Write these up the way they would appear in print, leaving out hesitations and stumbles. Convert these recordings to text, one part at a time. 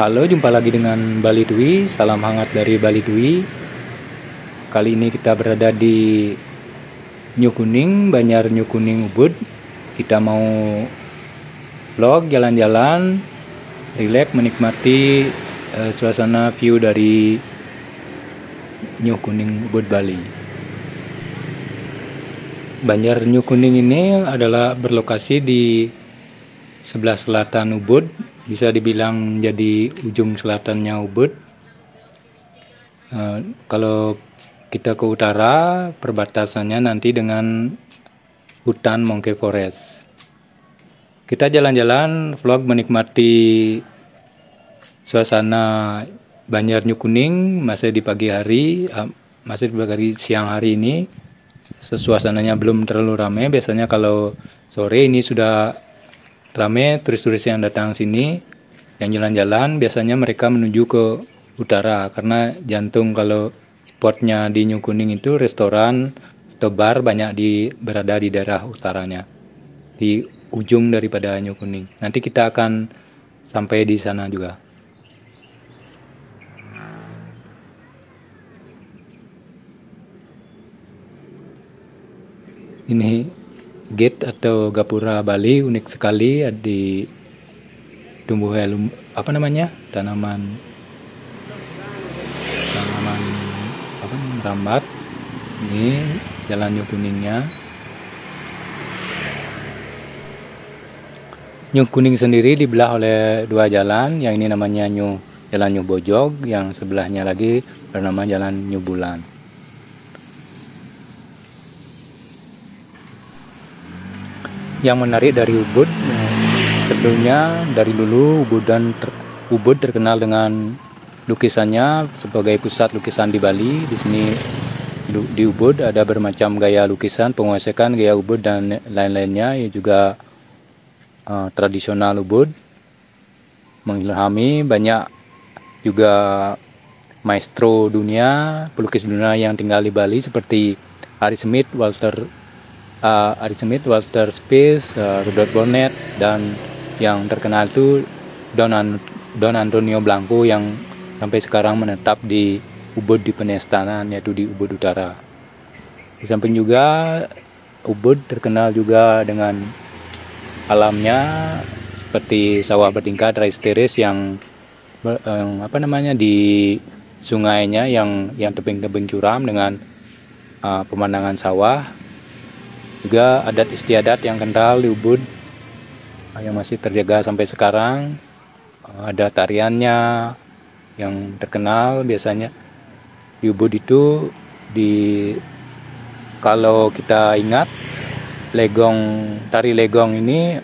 Halo, jumpa lagi dengan Bali Dwi. Salam hangat dari Bali Dwi. Kali ini kita berada di New Kuning, Banjar New Kuning Ubud. Kita mau vlog jalan-jalan, rileks menikmati suasana view dari New Kuning Ubud, Bali. Banjar New Kuning ini adalah berlokasi di sebelah selatan Ubud, bisa dibilang jadi ujung selatannya Ubud. Kalau kita ke utara, perbatasannya nanti dengan hutan Monkey Forest. Kita jalan-jalan, vlog menikmati suasana Banjar New Kuning masih di pagi hari, masih di pagi hari, siang hari ini. Suasananya belum terlalu ramai. Biasanya kalau sore ini sudah ramai turis-turis yang datang sini, yang jalan-jalan. Biasanya mereka menuju ke utara karena jantung kalau spotnya di New Kuning itu restoran atau bar banyak berada di daerah utaranya, di ujung daripada New Kuning. Nanti kita akan sampai di sana juga. Ini gate atau gapura Bali unik sekali, di tumbuh tanaman merambat. Ini jalan New Kuningnya. New Kuning sendiri dibelah oleh dua jalan, yang ini namanya Jalan New Bojog, yang sebelahnya lagi bernama Jalan New Bulan. Yang menarik dari Ubud, tentunya dari dulu Ubud terkenal dengan lukisannya sebagai pusat lukisan di Bali. Di sini di Ubud ada bermacam gaya lukisan, penguasaan gaya Ubud dan lain-lainnya. Yang juga tradisional Ubud, mengilhami banyak juga maestro dunia, pelukis dunia yang tinggal di Bali seperti Ari Smith, Walter Spies, Rudolf Bonnet, dan yang terkenal itu Don Antonio Blanco yang sampai sekarang menetap di Ubud di Penestanan, yaitu di Ubud Utara. Di samping juga Ubud terkenal juga dengan alamnya seperti sawah bertingkat rice terrace yang di sungainya yang tebing-tebing curam dengan pemandangan sawah. Juga adat istiadat yang kental di Ubud yang masih terjaga sampai sekarang. Ada tariannya yang terkenal. Biasanya di Ubud itu, kalau kita ingat tari legong ini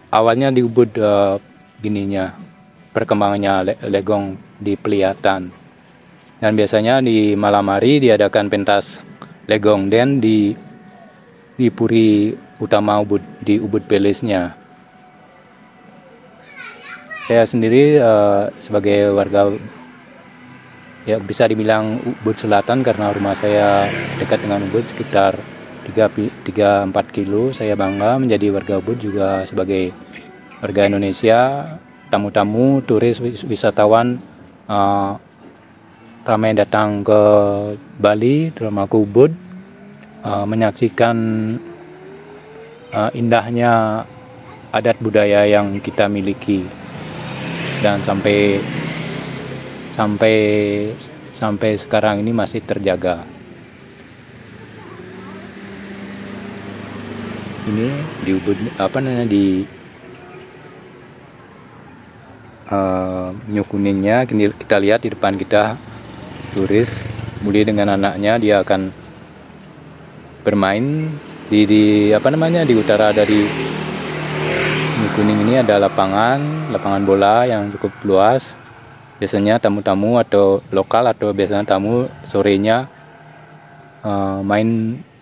awalnya di Ubud, perkembangannya legong di Peliatan. Dan biasanya di malam hari diadakan pentas legong dan di puri utama Ubud, di Ubud Palace-nya. Saya sendiri sebagai warga, ya bisa dibilang Ubud Selatan, karena rumah saya dekat dengan Ubud sekitar 3-4 kilo. Saya bangga menjadi warga Ubud, juga sebagai warga Indonesia. Tamu-tamu, turis, wisatawan ramai datang ke Bali, terutama ke Ubud, menyaksikan indahnya adat budaya yang kita miliki, dan sampai sekarang ini masih terjaga. Ini di Ubud, di New Kuningnya, kita lihat di depan kita turis Budi dengan anaknya. Dia akan bermain di utara dari New Kuning ini. Ada lapangan bola yang cukup luas. Biasanya tamu-tamu atau lokal, atau biasanya tamu sorenya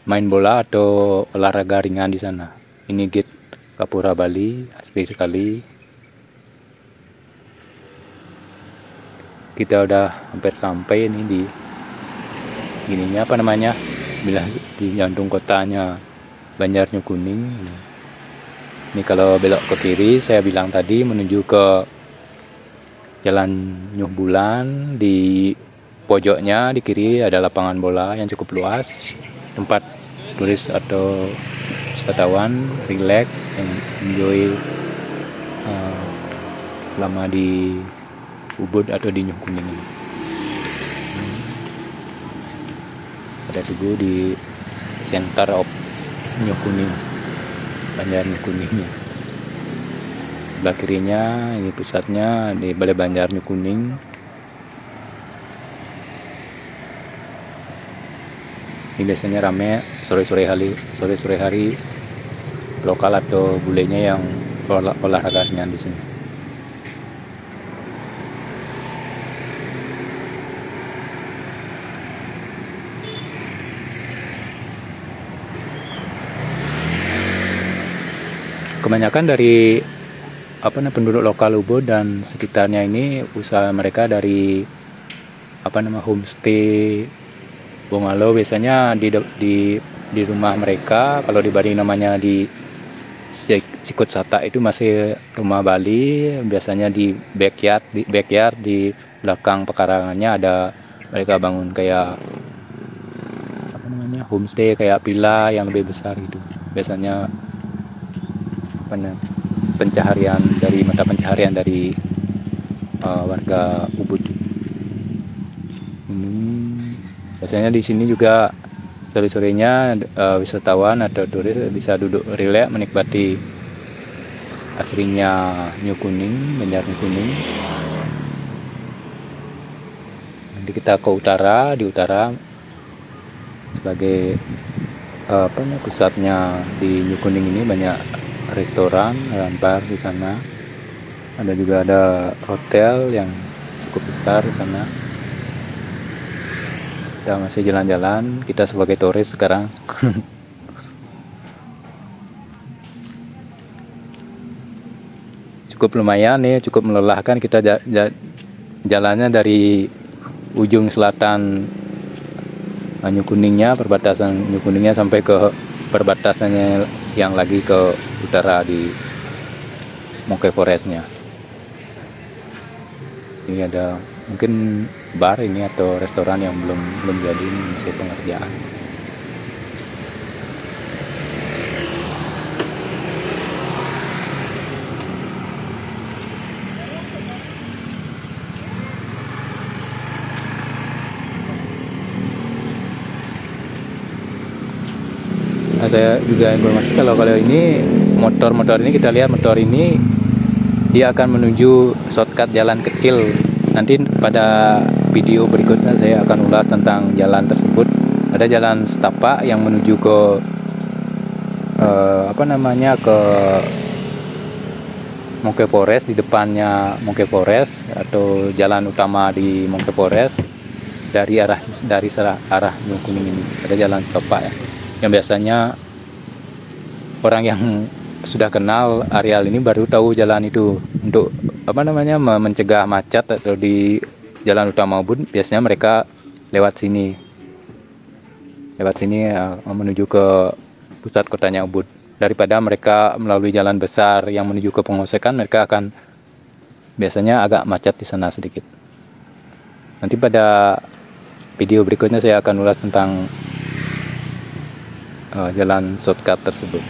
main bola atau olahraga ringan di sana. Ini gate Gapura Bali, asli sekali. Kita udah hampir sampai ini di di jantung kotanya. Banjar New Kuning. Ini kalau belok ke kiri saya bilang tadi menuju ke Jalan Nyuh Bulan. Di pojoknya di kiri ada lapangan bola yang cukup luas, tempat turis atau wisatawan rileks dan enjoy selama di Ubud atau di Nyuh Kuning ini. Ada tugu di center of Nyuh Kuning, Banjar Nyuh Kuningnya. Sebelah kirinya ini pusatnya di Balai Banjar Nyuh Kuning. Ini biasanya rame sore-sore hari lokal atau bulenya yang olahraganya di sini. Kebanyakan dari penduduk lokal Ubud dan sekitarnya ini usaha mereka dari homestay, bungalow. Biasanya di rumah mereka, kalau di Bali namanya di Sikut Sata, itu masih rumah Bali. Biasanya di backyard di belakang pekarangannya ada mereka bangun kayak homestay, kayak villa yang lebih besar gitu. Biasanya mata pencaharian dari warga Ubud. Biasanya di sini juga sore-sorenya wisatawan atau turis bisa duduk rileks menikmati asrinya Nyuh Kuning, Banjar Nyuh Kuning. Nanti kita ke utara, di utara sebagai pusatnya di Nyuh Kuning ini banyak restoran dan bar di sana. Ada juga ada hotel yang cukup besar di sana. Kita masih jalan-jalan, kita sebagai turis sekarang. Cukup lumayan nih, cukup melelahkan. Kita jalannya dari ujung selatan Nyuh Kuningnya, perbatasan Nyuh Kuningnya, sampai ke perbatasannya yang lagi ke utara di Monkey Forest-nya. Ini ada mungkin bar ini atau restoran yang belum jadi, ini masih pengerjaan. Nah, saya juga informasi kalau ini motor ini kita lihat, motor ini dia akan menuju shortcut jalan kecil. Nanti pada video berikutnya saya akan ulas tentang jalan tersebut. Ada jalan setapak yang menuju ke ke Monkey Forest. Di depannya Monkey Forest atau jalan utama di Monkey Forest dari arah Nyuh Kuning ini ada jalan setapak ya, yang biasanya orang yang sudah kenal areal ini baru tahu jalan itu. Untuk mencegah macet atau di jalan utama Ubud, biasanya mereka lewat sini menuju ke pusat kotanya Ubud. Daripada mereka melalui jalan besar yang menuju ke Pengosekan, mereka akan biasanya agak macet di sana sedikit. Nanti pada video berikutnya saya akan ulas tentang jalan shortcut tersebut.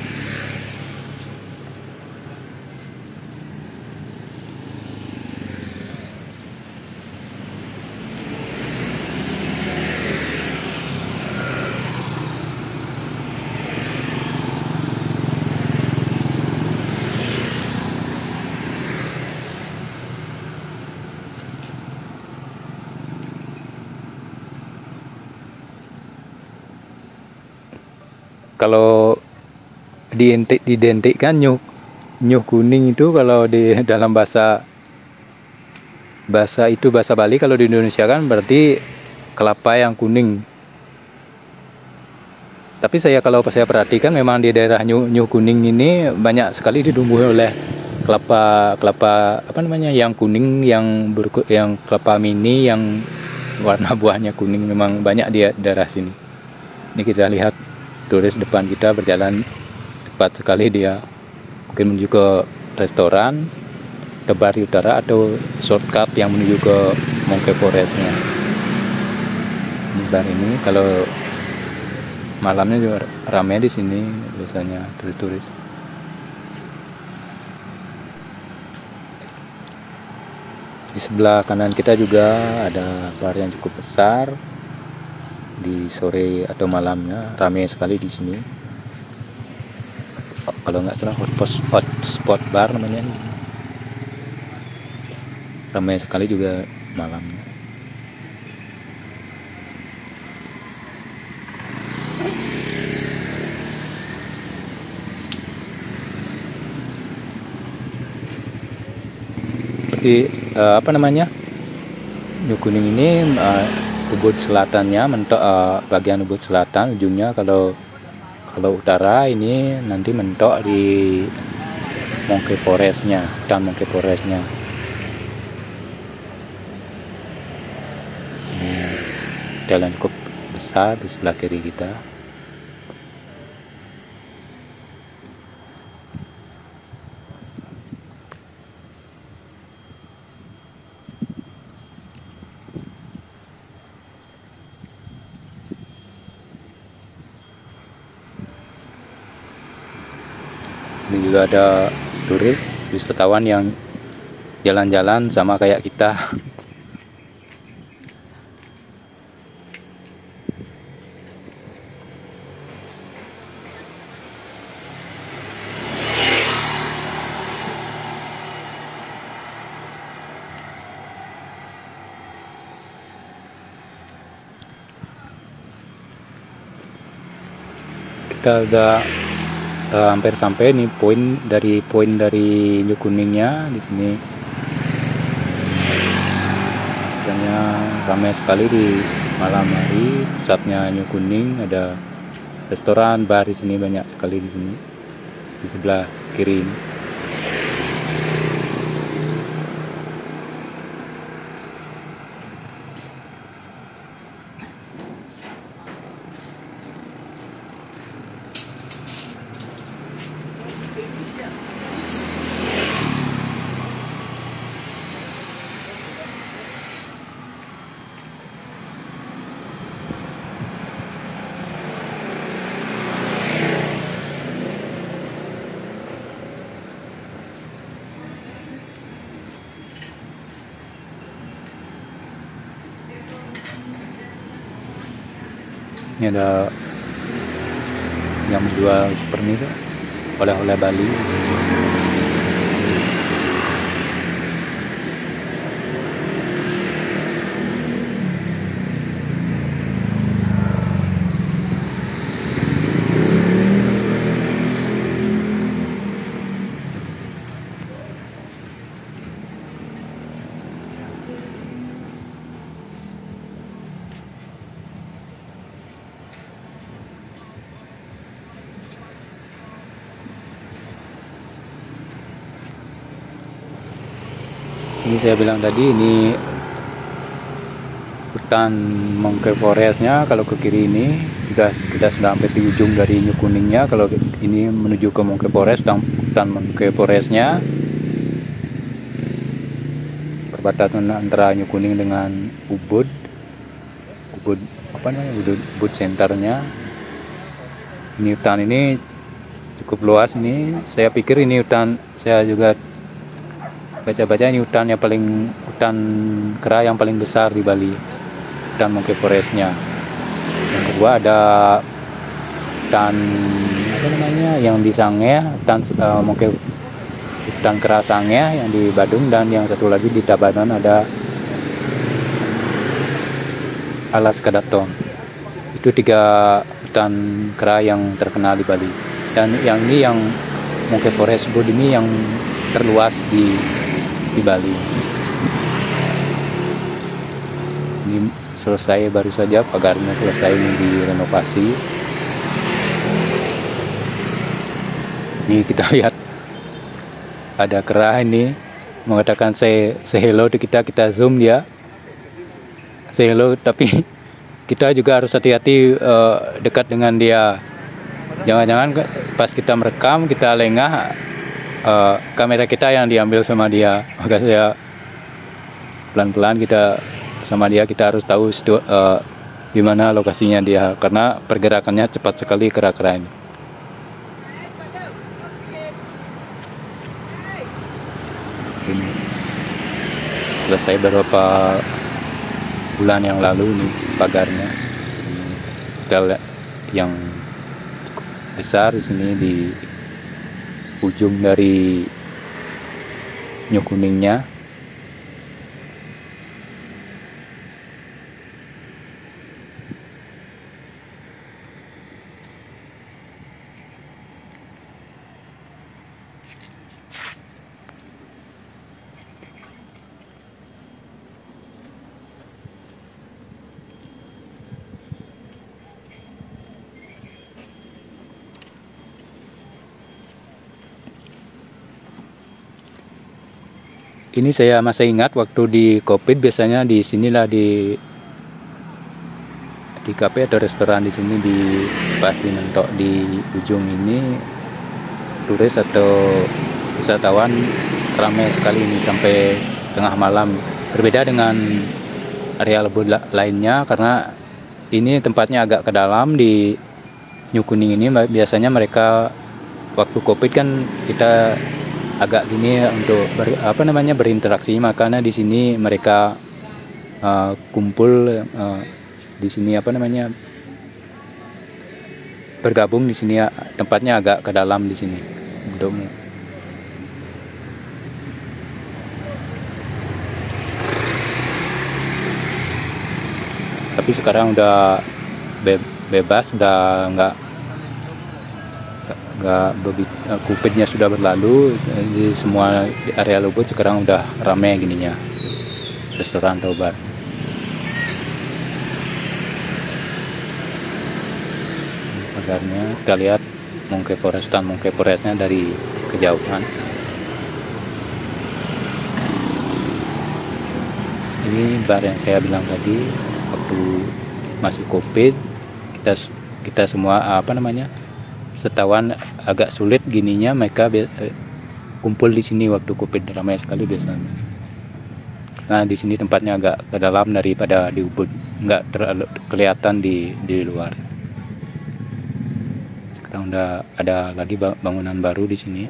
Kalau diidentikan Nyuh Kuning itu, kalau di dalam bahasa Bali, kalau di Indonesia kan berarti kelapa yang kuning. Tapi kalau saya perhatikan memang di daerah Nyuh Kuning ini banyak sekali ditumbuhi oleh kelapa yang kuning, yang kelapa mini yang warna buahnya kuning. Memang banyak di daerah sini. Ini kita lihat turis depan kita berjalan cepat sekali dia, mungkin menuju ke restoran Tebari Utara atau shortcut yang menuju ke Monkey Forest-nya. Ini bar ini kalau malamnya juga ramai di sini biasanya turis-turis. Di sebelah kanan kita juga ada bar yang cukup besar. Di sore atau malamnya ramai sekali di sini. Kalau nggak salah hotspot bar namanya di sini. Ramai sekali juga malamnya. Seperti apa namanya, New Kuning ini Ubud selatannya mentok, bagian Ubud selatan ujungnya. Kalau utara ini nanti mentok di Monkey Forest-nya, hutan Monkey Forest-nya. Jalan cukup besar di sebelah kiri kita. Ini juga ada turis wisatawan yang jalan-jalan sama kayak kita. Kita udah hampir sampai nih poin dari New Kuningnya di sini. Makanya ramai sekali di malam hari. Pusatnya New Kuning, ada restoran, bar di sini banyak sekali di sini. Di sebelah kiri ini. Ini ada yang menjual seperti itu, oleh-oleh Bali. Ini saya bilang tadi, ini hutan Monkey Forest-nya. Kalau ke kiri ini kita sudah sampai di ujung dari New Kuningnya. Kalau ini menuju ke Monkey Forest, hutan Monkey Forest-nya. Perbatasan antara New Kuning dengan Ubud apa namanya, Ubud Centernya. Ini hutan ini cukup luas. Ini saya pikir ini hutan, saya juga baca-baca ini hutan kera yang paling besar di Bali, hutan Monkey Forest-nya. Yang kedua ada hutan apa namanya yang di Sangeh, hutan kera Sangeh yang di Badung, dan yang satu lagi di Tabanan ada Alas Kadaton. Itu 3 hutan kera yang terkenal di Bali, dan yang ini yang Monkey Forest Ubud ini yang terluas di Bali. Ini selesai baru saja, pagarnya selesai direnovasi. Ini kita lihat ada kera ini mengatakan say hello to kita zoom dia say hello, tapi kita juga harus hati-hati dekat dengan dia. Jangan-jangan pas kita merekam, kita lengah, kamera kita yang diambil sama dia. Maka saya pelan-pelan kita sama dia, kita harus tahu di mana lokasinya dia, karena pergerakannya cepat sekali kera-kera ini. Ini selesai beberapa bulan yang lalu nih pagarnya. Kita lihat yang besar di sini di ujung dari nyuk kuningnya. Ini saya masih ingat waktu di COVID, biasanya di sinilah di kafe atau restoran di sini, di pas di mentok di ujung ini, turis atau wisatawan ramai sekali ini sampai tengah malam. Berbeda dengan area Ubud lainnya, karena ini tempatnya agak ke dalam di Nyuk Kuning ini. Biasanya mereka waktu COVID kan kita agak gini untuk berinteraksi, makanya di sini mereka kumpul di sini bergabung di sini, tempatnya agak ke dalam di sini. Tapi sekarang udah bebas, udah nggak COVID-nya sudah berlalu. Di semua area Ubud sekarang udah ramai gininya, restoran atau bar. Pagarnya kita lihat Monkey Forestnya dari kejauhan. Ini bar yang saya bilang tadi, waktu masih COVID kita semua setawan agak sulit gininya, mereka kumpul di sini waktu COVID, ramai sekali biasanya. Nah di sini tempatnya agak ke dalam daripada di Ubud, nggak terlalu kelihatan di luar. Sekarang udah ada lagi bangunan baru di sini.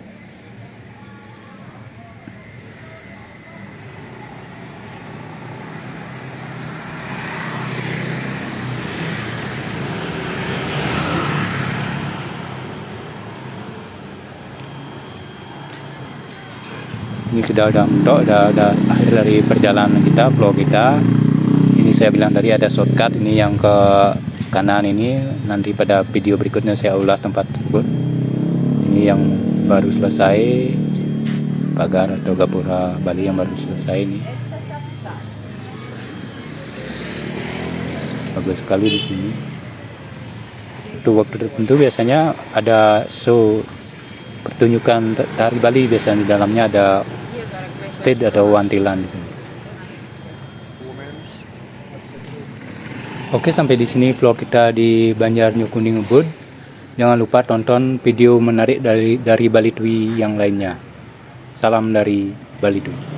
Ini sudah akhir dari perjalanan kita, vlog kita. Ini saya bilang tadi ada shortcut ini yang ke kanan ini. Nanti pada video berikutnya saya ulas tempat tersebut. Ini yang baru selesai, pagar atau gapura Bali yang baru selesai ini. Bagus sekali di sini. Waktu tertentu biasanya ada show pertunjukan tari Bali, biasanya di dalamnya ada stage atau wantilan di sini. Oke, sampai di sini vlog kita di Banjar Nyuk Kuning Ubud. Jangan lupa tonton video menarik dari Bali Twi yang lainnya. Salam dari Bali Twi.